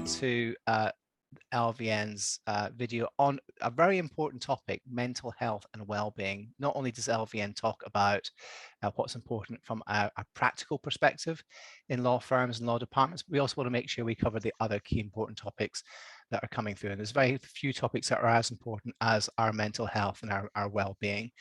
to LVN's video on a very important topic, mental health and well-being. Not only does LVN talk about what's important from a practical perspective in law firms and law departments, we also want to make sure we cover the other key important topics that are coming through. And there's very few topics that are as important as our mental health and our well-being.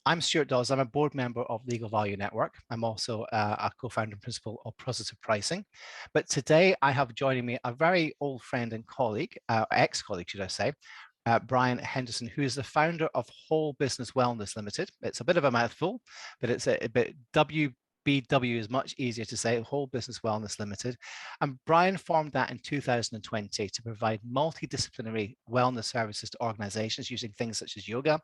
I'm Stuart Dodds. I'm a board member of Legal Value Network. I'm also a co-founder and principal of Positive Pricing. But today I have joining me a very old friend and colleague, ex-colleague, should I say, Brian Henderson, who is the founder of Whole Business Wellness Limited. It's a bit of a mouthful, but it's a bit WBW is much easier to say, Whole Business Wellness Limited. And Brian formed that in 2020 to provide multidisciplinary wellness services to organizations using things such as yoga,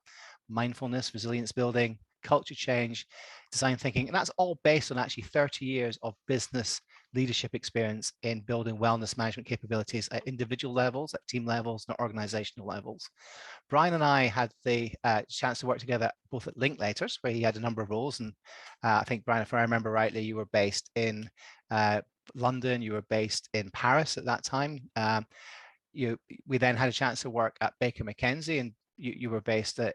mindfulness, resilience building, culture change, design thinking. And that's all based on actually 30 years of business leadership experience in building wellness management capabilities at individual levels, at team levels, and organizational levels. Brian and I had the chance to work together both at Linklaters, where he had a number of roles. And I think, Brian, if I remember rightly, you were based in London, you were based in Paris at that time. We then had a chance to work at Baker McKenzie, and you were based in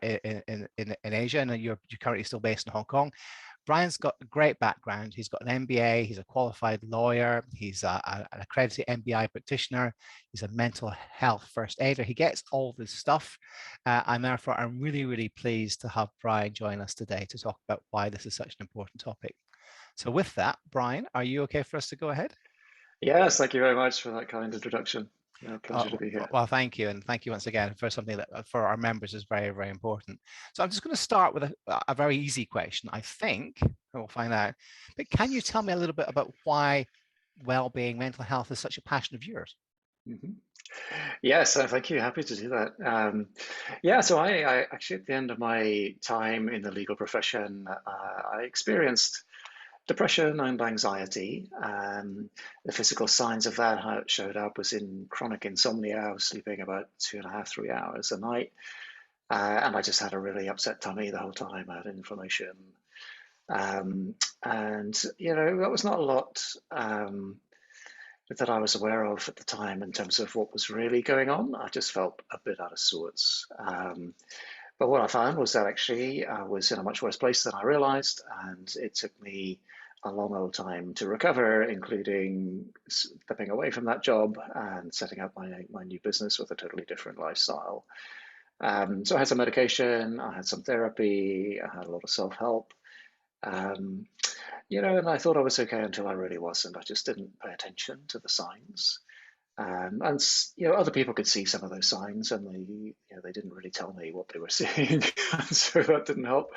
Asia, and you're currently still based in Hong Kong. Brian's got a great background. He's got an MBA, he's a qualified lawyer, he's an accredited MBI practitioner, he's a mental health first aider. He gets all this stuff. And therefore, I'm really, really pleased to have Brian join us today to talk about why this is such an important topic. So with that, Brian, are you okay for us to go ahead? Yes, thank you very much for that kind introduction. Yeah, pleasure to be here. Well, thank you. And thank you once again for something that for our members is very, very important. So I'm just going to start with a very easy question, I think. We'll find out. But can you tell me a little bit about why well-being, mental health is such a passion of yours? Mm-hmm. Yes, thank you. Happy to do that. Yeah, so I actually, at the end of my time in the legal profession, I experienced depression and anxiety. The physical signs of that, how it showed up, was in chronic insomnia. I was sleeping about 2.5, 3 hours a night. And I just had a really upset tummy the whole time. I had inflammation. And, that was not a lot that I was aware of at the time in terms of what was really going on. I just felt a bit out of sorts. But what I found was that actually I was in a much worse place than I realized, and it took me a long old time to recover, including stepping away from that job and setting up my new business with a totally different lifestyle. So I had some medication, I had some therapy, I had a lot of self-help. And I thought I was okay until I really wasn't. I just didn't pay attention to the signs. And other people could see some of those signs, and they didn't really tell me what they were seeing, so that didn't help.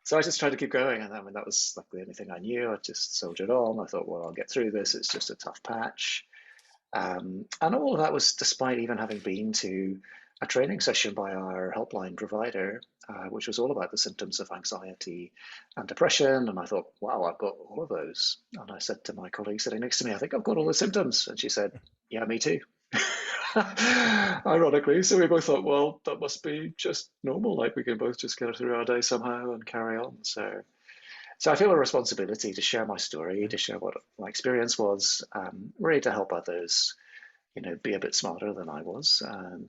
So I just tried to keep going, and I mean that was like the only thing I knew. I just soldiered on. I thought, well, I'll get through this. It's just a tough patch, and all of that was despite even having been to a training session by our helpline provider, which was all about the symptoms of anxiety and depression. And I thought, wow, I've got all of those. And I said to my colleague sitting next to me, I think I've got all the symptoms. And she said, yeah, me too. Ironically. So we both thought, well, that must be just normal. Like we can both just get through our day somehow and carry on. So I feel a responsibility to share my story, to share what my experience was, really to help others be a bit smarter than I was, and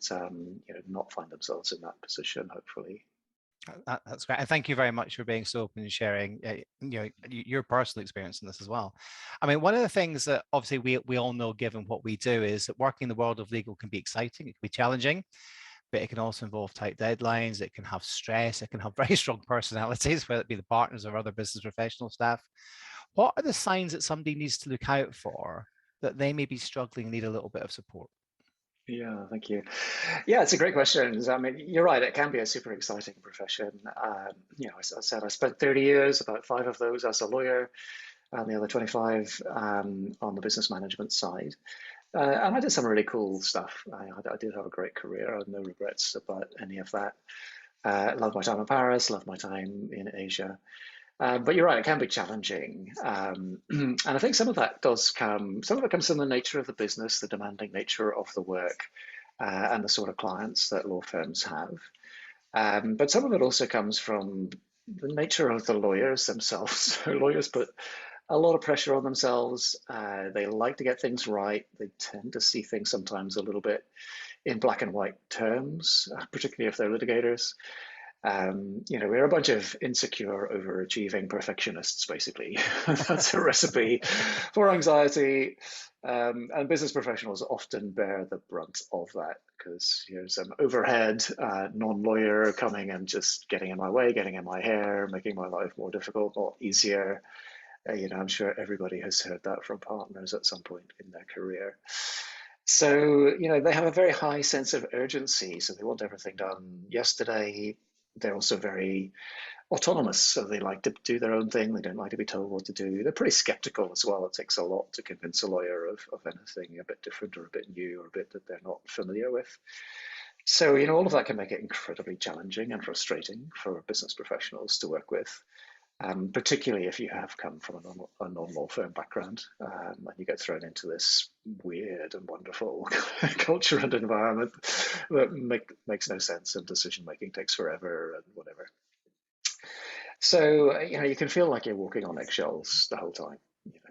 not find themselves in that position, hopefully. That's great, and thank you very much for being so open and sharing your personal experience in this as well. I mean, one of the things that obviously we all know, given what we do, is that working in the world of legal can be exciting, it can be challenging, but it can also involve tight deadlines, it can have stress, it can have very strong personalities, whether it be the partners or other business professional staff. What are the signs that somebody needs to look out for that they may be struggling, need a little bit of support? Yeah, thank you. Yeah, it's a great question. I mean, you're right. It can be a super exciting profession. As I said, I spent 30 years, about 5 of those as a lawyer, and the other 25 on the business management side. And I did some really cool stuff. I did have a great career. I have no regrets about any of that. Loved my time in Paris, loved my time in Asia. But you're right, it can be challenging. And I think some of it comes from the nature of the business, the demanding nature of the work, and the sort of clients that law firms have. But some of it also comes from the nature of the lawyers themselves. So lawyers put a lot of pressure on themselves. They like to get things right. They tend to see things sometimes a little bit in black and white terms, particularly if they're litigators. We're a bunch of insecure, overachieving perfectionists, basically. That's a recipe for anxiety. And business professionals often bear the brunt of that because some overhead non-lawyer coming and just getting in my way, getting in my hair, making my life more difficult, not easier. I'm sure everybody has heard that from partners at some point in their career. So, they have a very high sense of urgency. So they want everything done yesterday. They're also very autonomous. So they like to do their own thing. They don't like to be told what to do. They're pretty skeptical as well. It takes a lot to convince a lawyer of anything a bit different or a bit new or a bit that they're not familiar with. So, all of that can make it incredibly challenging and frustrating for business professionals to work with. Particularly if you have come from a non-law firm background and you get thrown into this weird and wonderful culture and environment that makes no sense and decision making takes forever and whatever. So, you can feel like you're walking on eggshells the whole time.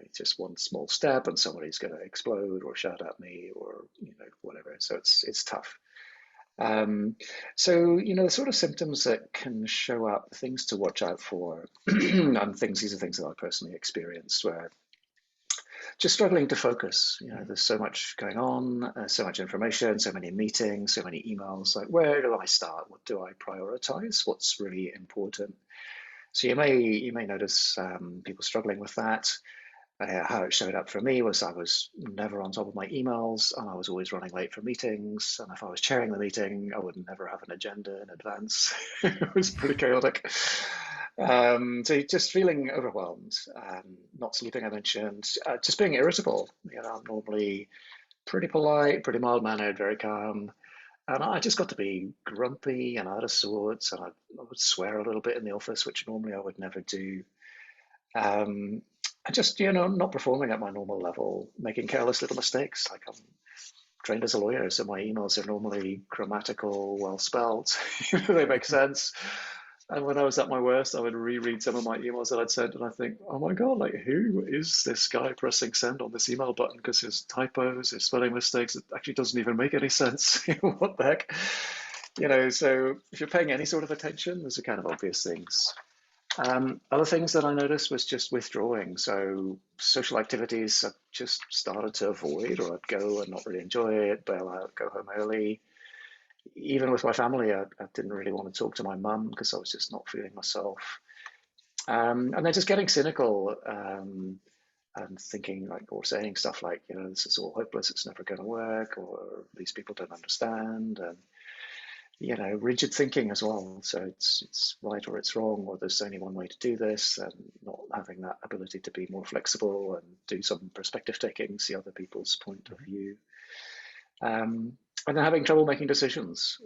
It's just one small step and somebody's going to explode or shout at me or, whatever. So it's tough. The sort of symptoms that can show up, things to watch out for, and these are things that I personally experienced, where just struggling to focus. There's so much going on, so much information, so many meetings, so many emails. Like, where do I start? What do I prioritize? What's really important? So you may notice people struggling with that. How it showed up for me was I was never on top of my emails and I was always running late for meetings. And if I was chairing the meeting, I would never have an agenda in advance. It was pretty chaotic. So just feeling overwhelmed, not sleeping, I mentioned, just being irritable. I'm normally pretty polite, pretty mild-mannered, very calm. And I just got to be grumpy and out of sorts. And I would swear a little bit in the office, which normally I would never do. And just, not performing at my normal level, making careless little mistakes. Like I'm trained as a lawyer, so my emails are normally grammatical, well spelled. They make sense. And when I was at my worst, I would reread some of my emails that I'd sent, and I think, oh my God, like who is this guy pressing send on this email button? Because his typos, his spelling mistakes, it actually doesn't even make any sense. What the heck? So if you're paying any sort of attention, those are kind of obvious things. Other things that I noticed was just withdrawing. So social activities I just started to avoid, or I'd go and not really enjoy it, bail out, go home early. Even with my family, I didn't really want to talk to my mum because I was just not feeling myself. And then just getting cynical and thinking like, or saying stuff like, this is all hopeless, it's never going to work, or these people don't understand. And rigid thinking as well. So it's right or it's wrong, or there's only one way to do this, and not having that ability to be more flexible and do some perspective taking, see other people's point of view. And then having trouble making decisions.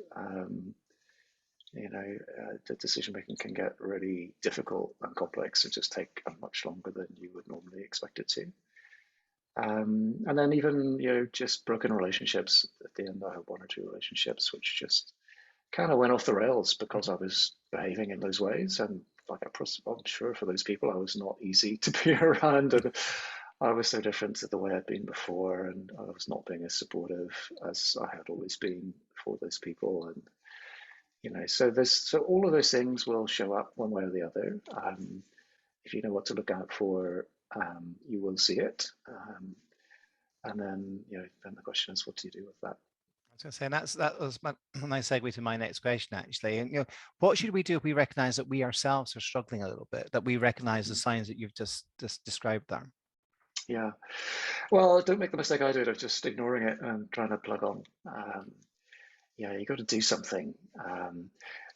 The decision making can get really difficult and complex and just take much longer than you would normally expect it to. And then even, just broken relationships. At the end, I had one or two relationships which just kind of went off the rails because I was behaving in those ways. And like I'm sure for those people, I was not easy to be around. And I was so different to the way I'd been before. And I was not being as supportive as I had always been for those people. And, so all of those things will show up one way or the other. If you know what to look out for, you will see it. And then, then the question is, what do you do with that? I was going to say, and that was a nice segue to my next question, actually. And what should we do if we recognize that we ourselves are struggling a little bit, that we recognize the signs that you've just described there? Yeah, well, don't make the mistake I did of just ignoring it and trying to plug on. You got to do something, and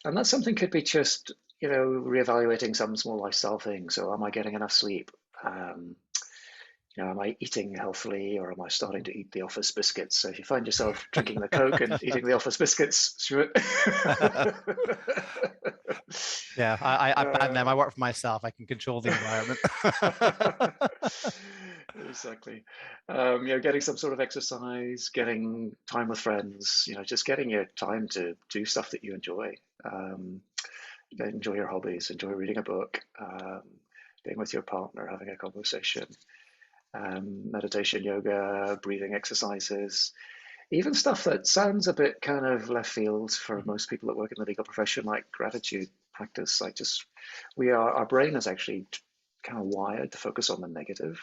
that something could be just reevaluating some small lifestyle thing. So, am I getting enough sleep? Am I eating healthily, or am I starting to eat the office biscuits? So if you find yourself drinking the Coke and eating the office biscuits, Stuart. Yeah, I ban them. I work for myself. I can control the environment. Exactly. Getting some sort of exercise, getting time with friends, just getting your time to do stuff that you enjoy. Enjoy your hobbies, enjoy reading a book, being with your partner, having a conversation, meditation, yoga, breathing exercises, even stuff that sounds a bit kind of left field for Mhm. most people that work in the legal profession, like gratitude practice. Like just our brain is actually kind of wired to focus on the negative.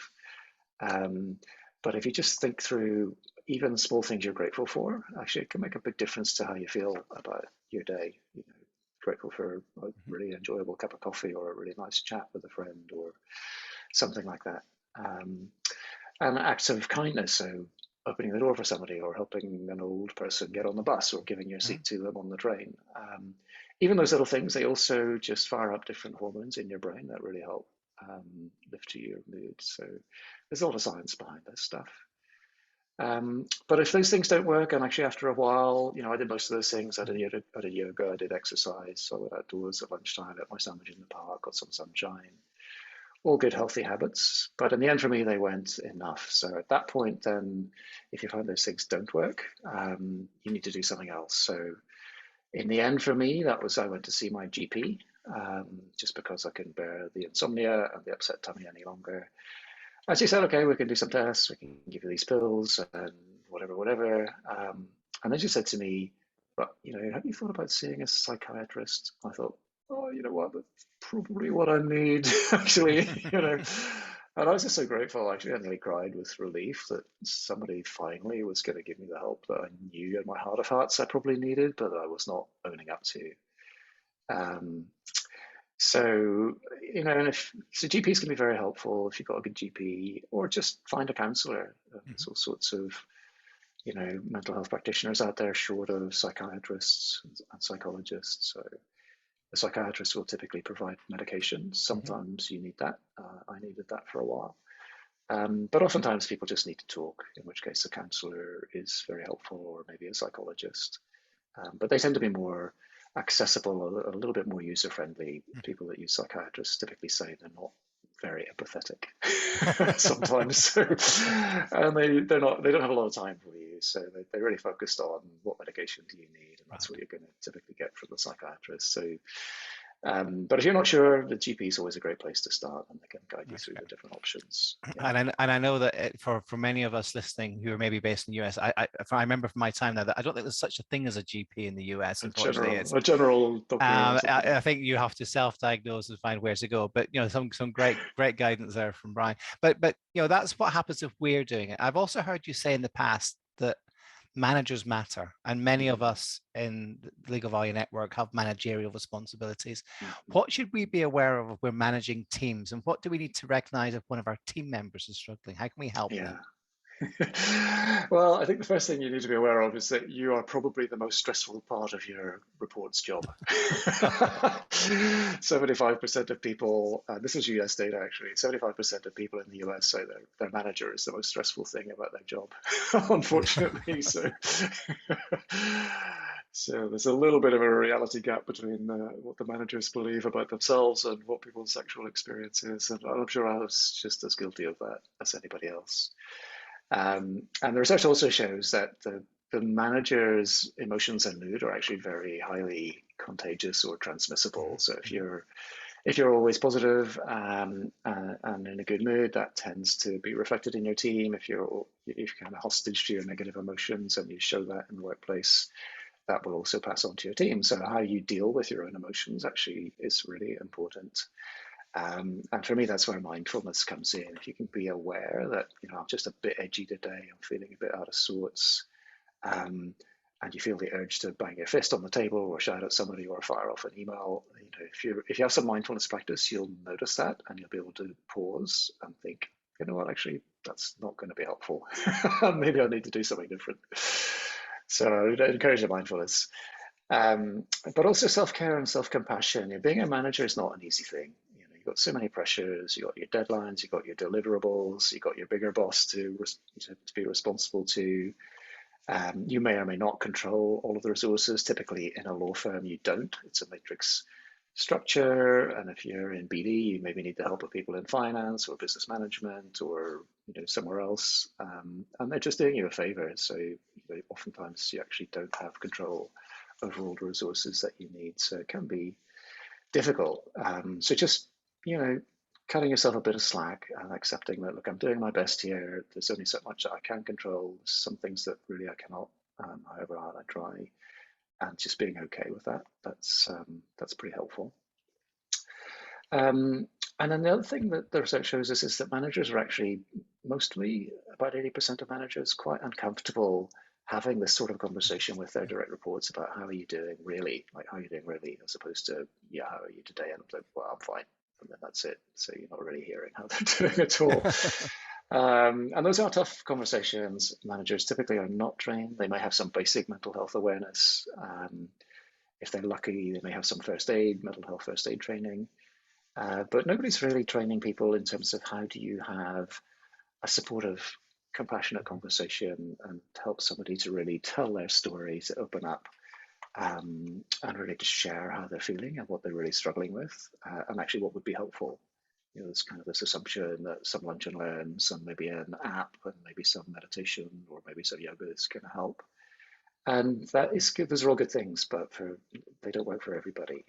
Um, but if you just think through even small things you're grateful for, actually it can make a big difference to how you feel about your day. You know, grateful for a Mhm. really enjoyable cup of coffee or a really nice chat with a friend or something like that. Um, and acts of kindness, so opening the door for somebody or helping an old person get on the bus or giving your Mhm. seat to them on the train. Even those little things, they also just fire up different hormones in your brain that really help lift your mood. So there's a lot of science behind this stuff. But if those things don't work, and actually after a while, you know, I did most of those things. I did yoga, I did exercise, so I went outdoors at lunchtime, ate my sandwich in the park, got some sunshine, all good healthy habits. But in the end, for me, they weren't enough. So at that point, then, if you find those things don't work, you need to do something else. So in the end, for me, that was I went to see my GP just because I couldn't bear the insomnia and the upset tummy any longer. As he said, okay, we can do some tests, we can give you these pills and whatever, whatever. And then she said to me, but, you know, have you thought about seeing a psychiatrist? I thought, oh, you know what, that's probably what I need, actually, you know. And I was just so grateful, actually. I nearly cried with relief that somebody finally was going to give me the help that I knew in my heart of hearts I probably needed, but I was not owning up to. Um, so, you know, and if so, GPs can be very helpful if you've got a good GP, or just find a counselor. There's Mhm. all sorts of, you know, mental health practitioners out there, short of psychiatrists and psychologists. So, a psychiatrist will typically provide medication. Mhm. Sometimes you need that. I needed that for a while. But oftentimes people just need to talk, in which case a counselor is very helpful, or maybe a psychologist. But they tend to be more accessible, a little bit more user friendly. People that use psychiatrists typically say they're not very empathetic sometimes. So, and they don't have a lot of time for you. So they're really focused on what medication do you need, and that's Right. what you're going to typically get from the psychiatrist. So, but if you're not sure, the GP is always a great place to start, and they can guide you That's through great. the different options. Yeah, And I know that for many of us listening who are maybe based in the US, I remember from my time now that I don't think there's such a thing as a GP in the US. Unfortunately, it's a general doctor or something. I think you have to self-diagnose and find where to go. But you know, some great guidance there from Brian. But you know, that's what happens if we're doing it. I've also heard you say in the past that managers matter, and many of Mm-hmm. us in the Legal Value Network have managerial responsibilities. Mm-hmm. What should we be aware of if we're managing teams, and what do we need to recognize if one of our team members is struggling? How can we help Yeah. them? Well, I think the first thing you need to be aware of is that you are probably the most stressful part of your report's job. 75% of people, this is US data actually, 75% of people in the US say their manager is the most stressful thing about their job, unfortunately. So, so there's a little bit of a reality gap between what the managers believe about themselves and what people's actual experience is. And I'm sure I was just as guilty of that as anybody else. And the research also shows that the manager's emotions and mood are actually very highly contagious or transmissible. So if you're always positive and in a good mood, that tends to be reflected in your team. If you're kind of hostage to your negative emotions and you show that in the workplace, that will also pass on to your team. So how you deal with your own emotions actually is really important. And for me, that's where mindfulness comes in. If you can be aware that, you know, I'm just a bit edgy today, I'm feeling a bit out of sorts, um, and you feel the urge to bang your fist on the table or shout at somebody or fire off an email, you know, if you have some mindfulness practice, you'll notice that and you'll be able to pause and think, you know what, actually, that's not going to be helpful. Maybe I need to do something different. So I would encourage the mindfulness. But also self-care and self-compassion. You know, being a manager is not an easy thing. You know, you've got so many pressures. You've got your deadlines. You've got your deliverables. You've got your bigger boss to be responsible to. You may or may not control all of the resources. Typically, in a law firm, you don't. It's a matrix structure, and if you're in BD, you maybe need the help of people in finance or business management or, you know, somewhere else, and they're just doing you a favor. So, you know, oftentimes you actually don't have control over all the resources that you need. So it can be difficult. So just, you know, cutting yourself a bit of slack and accepting that, look, I'm doing my best here. There's only so much that I can control. There's some things that really I cannot, however hard I try, and just being okay with that. That's pretty helpful. And then the other thing that the research shows us is that managers are actually mostly, about 80% of managers, quite uncomfortable having this sort of conversation with their direct reports about how are you doing really, like how are you doing really, as opposed to, yeah, how are you today? And I'm like, well, I'm fine. And then that's it. So you're not really hearing how they're doing at all. And those are tough conversations. Managers typically are not trained. They may have some basic mental health awareness. If they're lucky, they may have some mental health first aid training. But nobody's really training people in terms of how do you have a supportive, compassionate conversation and help somebody to really tell their story, to open up, and really to share how they're feeling and what they're really struggling with, and actually what would be helpful. There's kind of this assumption that some lunch and learn, some maybe an app, and maybe some meditation or maybe some yoga is going to help. And that is good. Those are all good things, but they don't work for everybody.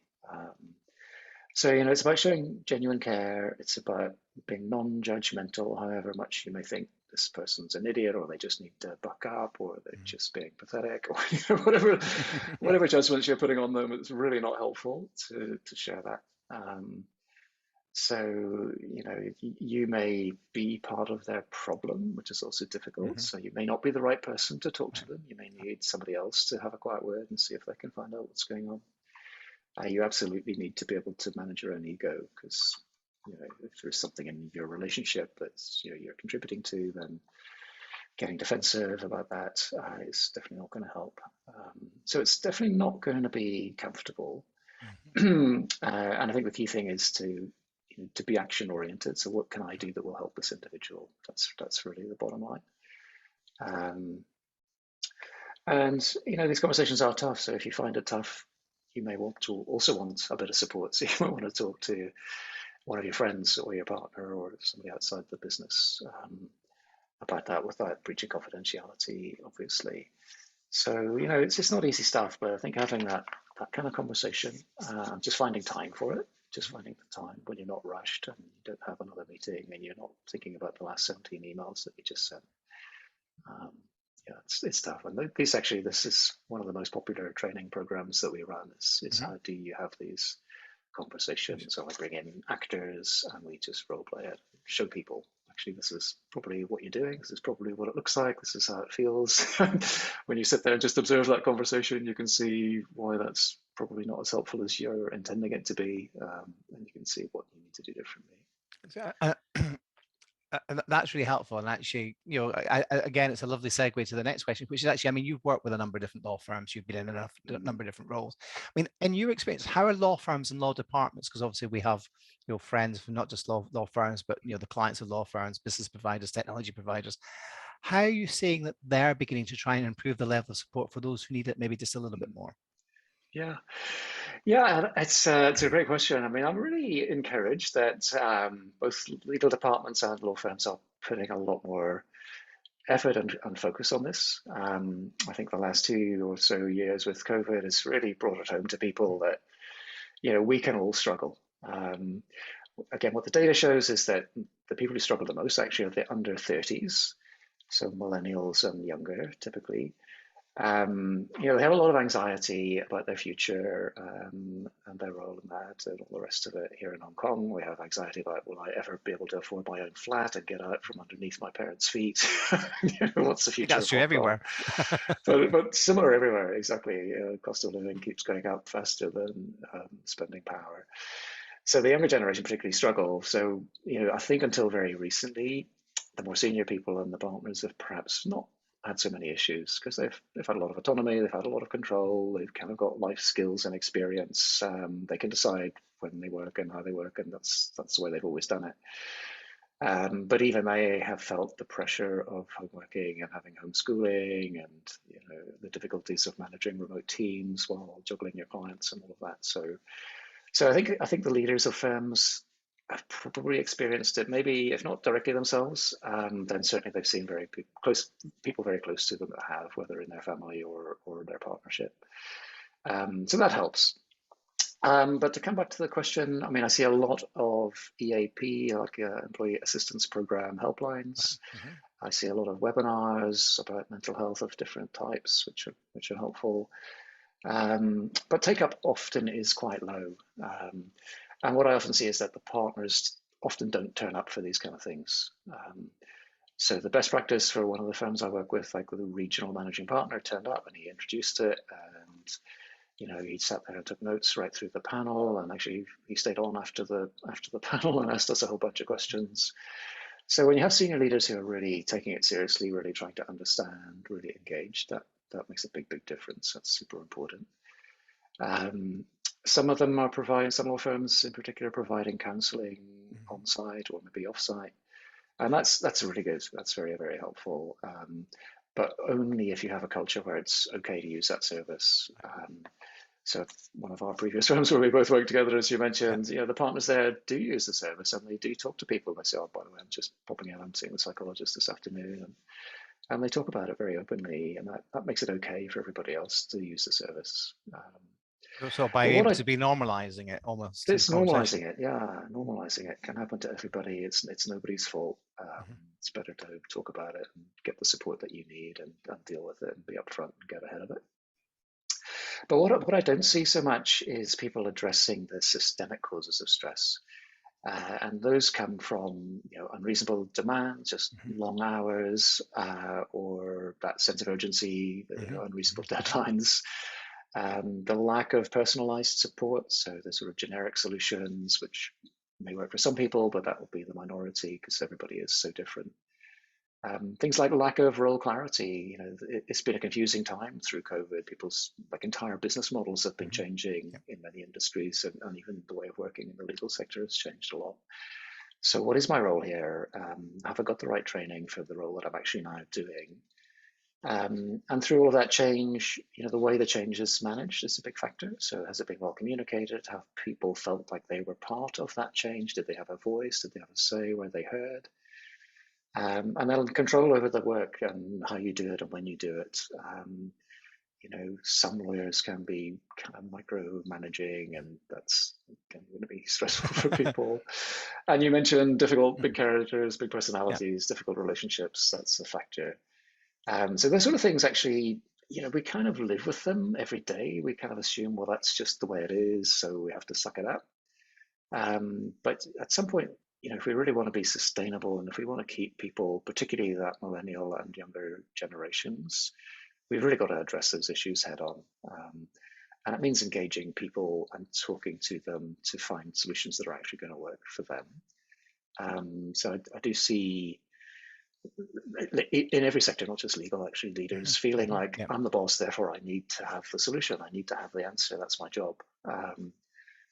So, it's about showing genuine care. It's about being non-judgmental, however much you may think this person's an idiot, or they just need to buck up, or they're just being pathetic, or whatever judgments you're putting on them. It's really not helpful to share that. So, you may be part of their problem, which is also difficult. So you may not be the right person to talk to them. You may need somebody else to have a quiet word and see if they can find out what's going on. You absolutely need to be able to manage your own ego, because if there's something in your relationship that you're contributing to, then getting defensive about that is definitely not going to help. So it's definitely not going to be comfortable. And I think the key thing is to be action oriented. So what can I do that will help this individual? That's really the bottom line. And these conversations are tough. So if you find it tough, you may want a bit of support. So you might want to talk to one of your friends or your partner or somebody outside the business about that, without breaching confidentiality, obviously. So, it's not easy stuff, but I think having that kind of conversation, just finding time for it, just finding the time when you're not rushed and you don't have another meeting and you're not thinking about the last 17 emails that you just sent. Yeah, it's tough. And this is one of the most popular training programs that we run is how do you have these conversations? So I bring in actors and we just role play it, show people, actually, this is probably what you're doing. This is probably what it looks like. This is how it feels. When you sit there and just observe that conversation, you can see why that's probably not as helpful as you're intending it to be. And you can see what you need to do differently. And that's really helpful. And actually, again, it's a lovely segue to the next question, which is actually, I mean, you've worked with a number of different law firms, you've been in a number of different roles. I mean, in your experience, how are law firms and law departments? Because obviously we have friends from not just law firms, but the clients of law firms, business providers, technology providers. How are you seeing that they're beginning to try and improve the level of support for those who need it maybe just a little bit more? Yeah, it's a great question. I mean, I'm really encouraged that both legal departments and law firms are putting a lot more effort and focus on this. I think the last 2 or so years with COVID has really brought it home to people that we can all struggle. Again, what the data shows is that the people who struggle the most actually are the under 30s, so millennials and younger typically. They have a lot of anxiety about their future and their role in that and all the rest of it. Here in Hong Kong, we have anxiety about, will I ever be able to afford my own flat and get out from underneath my parents' feet? What's the future That's of true Hong Kong? everywhere. But similar everywhere, exactly. Cost of living keeps going up faster than spending power. So the younger generation particularly struggle. So, I think until very recently, the more senior people and the partners have perhaps not had so many issues because they've had a lot of autonomy, they've had a lot of control, they've kind of got life skills and experience. They can decide when they work and how they work, and that's the way they've always done it. But even they have felt the pressure of home working and having homeschooling, and the difficulties of managing remote teams while juggling your clients and all of that. So I think the leaders of firms have probably experienced it, maybe if not directly themselves, then certainly they've seen people very close to them that have, whether in their family or their partnership. So that helps. But to come back to the question, I mean, I see a lot of EAP, like Employee Assistance Program helplines. Mhm. I see a lot of webinars about mental health of different types, which are helpful. But take up often is quite low. And what I often see is that the partners often don't turn up for these kind of things. So the best practice for one of the firms I work with, like the regional managing partner, turned up and he introduced it, and he sat there and took notes right through the panel, and actually he stayed on after the panel and asked us a whole bunch of questions. So when you have senior leaders who are really taking it seriously, really trying to understand, really engaged, that makes a big difference. That's super important. Um, some of them are providing, some law firms in particular, providing counselling Mhm. on site or maybe off site, and that's really good. That's very helpful. But only if you have a culture where it's okay to use that service. So one of our previous firms where we both worked together, as you Yeah. mentioned, the partners there do use the service and they do talk to people. They say, "Oh, by the way, I'm just popping in. I'm seeing the psychologist this afternoon," and they talk about it very openly, and that makes it okay for everybody else to use the service. So by But what able I to be normalizing it almost in It's conversation. normalizing it, yeah, normalizing it can happen to everybody. It's nobody's fault. Mhm. It's better to talk about it and get the support that you need and deal with it and be upfront and get ahead of it. But what I don't see so much is people addressing the systemic causes of stress. And those come from unreasonable demands, just Mhm. long hours, or that sense of urgency, Mhm. unreasonable Mhm. deadlines, the lack of personalized support. So the sort of generic solutions, which may work for some people, but that will be the minority because everybody is so different. Things like lack of role clarity. It's been a confusing time through COVID. People's entire business models have been Mhm. changing Yeah. in many industries, and even the way of working in the legal sector has changed a lot. So, what is my role here? Have I got the right training for the role that I'm actually now doing? And through all of that change, the way the change is managed is a big factor. So, has it been well communicated? Have people felt like they were part of that change? Did they have a voice? Did they have a say? Were they heard? And then control over the work and how you do it and when you do it. Some lawyers can be kind of micromanaging, and that's going to be stressful for people. And you mentioned difficult, big Mhm. characters, big Yeah. personalities, difficult relationships. That's a factor. So those sort of things actually, we kind of live with them every day. We kind of assume, well, that's just the way it is, so we have to suck it up. But at some point, if we really want to be sustainable and if we want to keep people, particularly that millennial and younger generations, we've really got to address those issues head on. And it means engaging people and talking to them to find solutions that are actually going to work for them. So I do see in every sector, not just legal, actually, leaders Mhm. feeling Mhm. like Yeah. I'm the boss, therefore I need to have the solution. I need to have the answer. That's my job.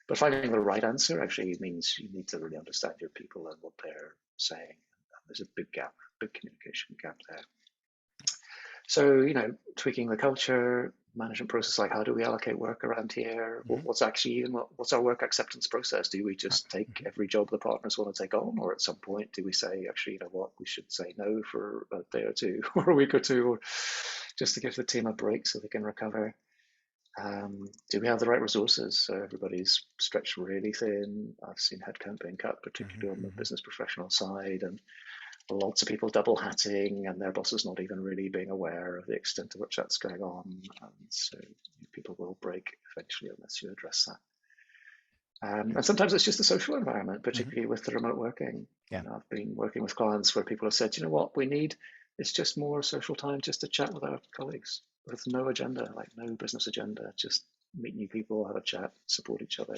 But finding the right answer actually means you need to really understand your people and what they're saying. There's a big gap, big communication gap there. So, tweaking the culture, management process, like how do we allocate work around here? Mhm. What's our work acceptance process? Do we just take Mhm. every job the partners want to take on? Or at some point, do we say, actually, you know what, we should say no for a day or two or a week or two, or just to give the team a break so they can recover? Do we have the right resources? So everybody's stretched really thin. I've seen headcount being cut, Mhm. particularly on the Mhm. business professional side, and lots of people double hatting, and their bosses not even really being aware of the extent to which that's going on. And so people will break eventually unless you address that. And sometimes it's just the social environment, Mhm. particularly with the remote working. Yeah. I've been working with clients where people have said, you know what, we need it's just more social time just to chat with our colleagues with no agenda, like no business agenda, just meet new people, have a chat, support each other.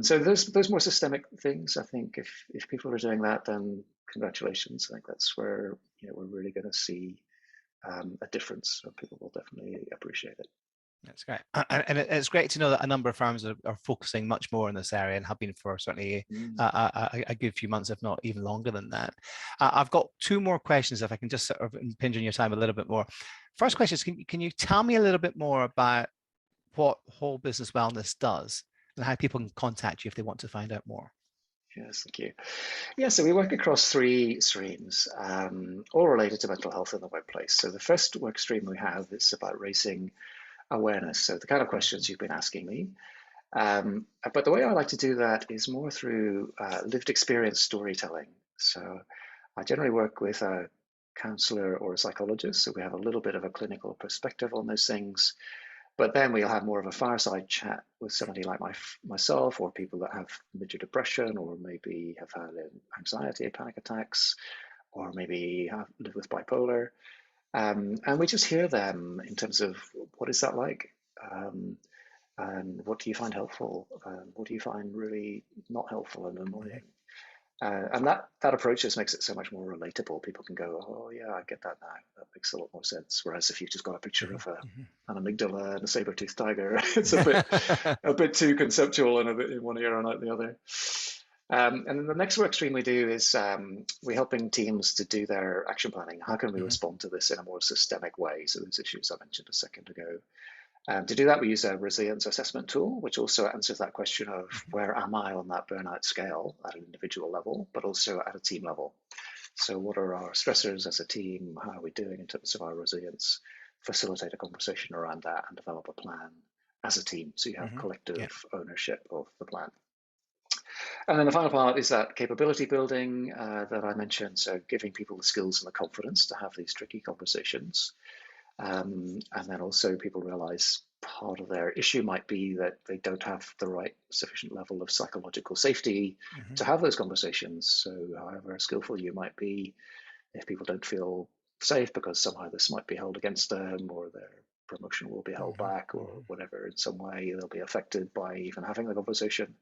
So those more systemic things, I think, if people are doing that, then congratulations. I think that's where we're really going to see a difference. So people will definitely appreciate it. That's great. And it's great to know that a number of firms are focusing much more in this area and have been for certainly Mm. a good few months, if not even longer than that. I've got two more questions, if I can just sort of impinge on your time a little bit more. First question is, can you tell me a little bit more about what whole business wellness does and how people can contact you if they want to find out more? Yes, thank you. Yeah, so we work across three streams, all related to mental health in the workplace. So the first work stream we have is about raising awareness. So the kind of questions you've been asking me. But the way I like to do that is more through lived experience storytelling. So I generally work with a counselor or a psychologist, so we have a little bit of a clinical perspective on those things. But then we'll have more of a fireside chat with somebody like myself, or people that have major depression, or maybe have had anxiety, panic attacks, or maybe have lived with bipolar. And we just hear them in terms of what is that like? Um, and what do you find helpful? What do you find really not helpful and Mhm. annoying? And that approach just makes it so much more relatable. People can go, oh yeah, I get that now. That makes a lot more sense. Whereas if you've just got a picture of Mhm. an amygdala and a saber-toothed tiger, it's Mhm. a bit too conceptual and a bit in one ear and out the other. And then the next work stream we do is we're helping teams to do their action planning. How can we Mhm. respond to this in a more systemic way? So those issues I mentioned a second ago. To do that, we use a resilience assessment tool, which also answers that question of Mhm. where am I on that burnout scale at an individual level, but also at a team level. So, what are our stressors as a team? How are we doing in terms of our resilience? Facilitate a conversation around that and develop a plan as a team. So, you have Mhm. collective Yeah. ownership of the plan. And then the final part is that capability building that I mentioned. So, giving people the skills and the confidence to have these tricky conversations. And then also people realize part of their issue might be that they don't have the right sufficient level of psychological safety Mhm. to have those conversations. So however skillful you might be, if people don't feel safe because somehow this might be held against them or their promotion will be held Mhm. back or Mhm. whatever, in some way they'll be affected by even having the conversation.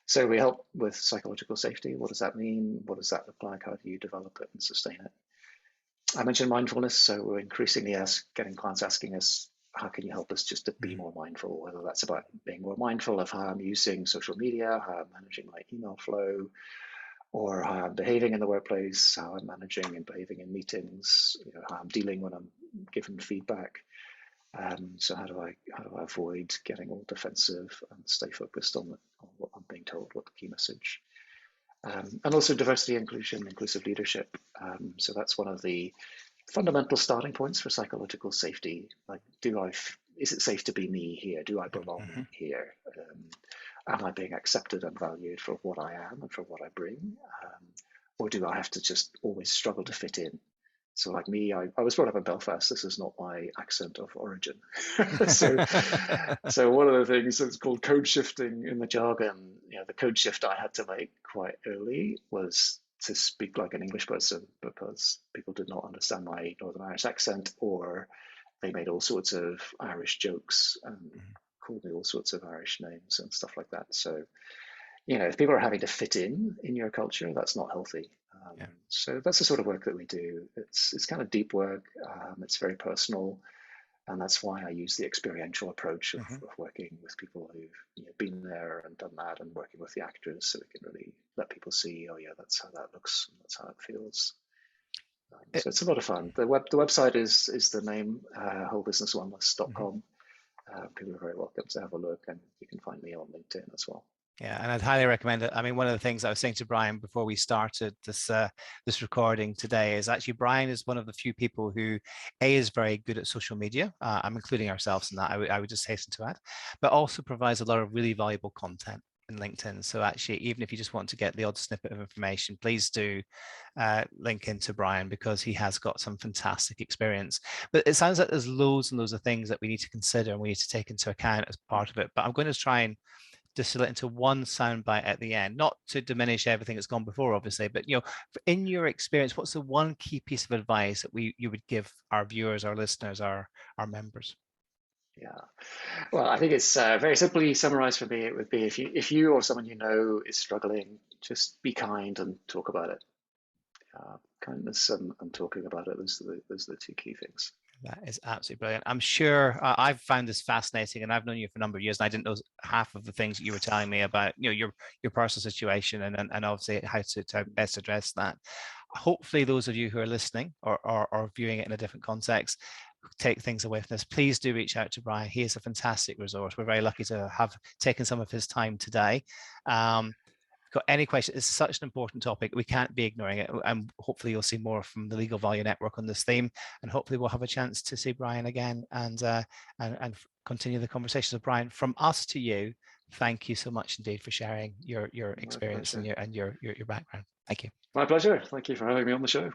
So we help with psychological safety. What does that mean? What does that look like? How do you develop it and sustain it? I mentioned mindfulness, so we're increasingly getting clients asking us, how can you help us just to be Mhm. more mindful? Whether that's about being more mindful of how I'm using social media, how I'm managing my email flow, or how I'm behaving in the workplace, how I'm managing and behaving in meetings, how I'm dealing when I'm given feedback. So how do I avoid getting all defensive and stay focused on what I'm being told, what the key message? And also diversity, inclusion, inclusive leadership. So that's one of the fundamental starting points for psychological safety. Like, is it safe to be me here? Do I belong Mhm. here? Am I being accepted and valued for what I am and for what I bring? Or do I have to just always struggle to fit in? So, like me, I was brought up in Belfast. This is not my accent of origin. so, so one of the things that's called code shifting in the jargon, the code shift I had to make quite early was to speak like an English person because people did not understand my Northern Irish accent, or they made all sorts of Irish jokes and Mhm. called me all sorts of Irish names and stuff like that. So, if people are having to fit in your culture, that's not healthy. Yeah. So that's the sort of work that we do. It's kind of deep work. It's very personal, and that's why I use the experiential approach of, Mhm. of working with people who've been there and done that, and working with the actors, so we can really let people see, oh yeah, that's how that looks, and that's how it feels. It, So it's a lot of fun. The website is the name, mhm. wholebusinessoneless.com. People are very welcome to have a look, and you can find me on LinkedIn as well. Yeah, and I'd highly recommend it. I mean, one of the things I was saying to Brian before we started this recording today is actually Brian is one of the few people who is very good at social media. I'm including ourselves in that. I would just hasten to add, but also provides a lot of really valuable content in LinkedIn. So actually, even if you just want to get the odd snippet of information, please do link into Brian because he has got some fantastic experience. But it sounds like there's loads and loads of things that we need to consider and we need to take into account as part of it. But I'm going to try and distill it into one soundbite at the end, not to diminish everything that's gone before, obviously, but in your experience, what's the one key piece of advice that you would give our viewers, our listeners, our members? Yeah. Well, I think it's very simply summarized for me. It would be if you or someone you know is struggling, just be kind and talk about it. Kindness and talking about it. Those are the two key things. That is absolutely brilliant. I'm sure I've found this fascinating, and I've known you for a number of years, and I didn't know half of the things that you were telling me about, your personal situation and obviously how to best address that. Hopefully, those of you who are listening or viewing it in a different context take things away from this. Please do reach out to Brian. He is a fantastic resource. We're very lucky to have taken some of his time today. Got any questions? It's such an important topic. We can't be ignoring it. And hopefully you'll see more from the Legal Value Network on this theme. And hopefully we'll have a chance to see Brian again and continue the conversation. So Brian, from us to you, Thank you so much indeed for sharing your My experience and pleasure. your background. Thank you. My pleasure. Thank you for having me on the show.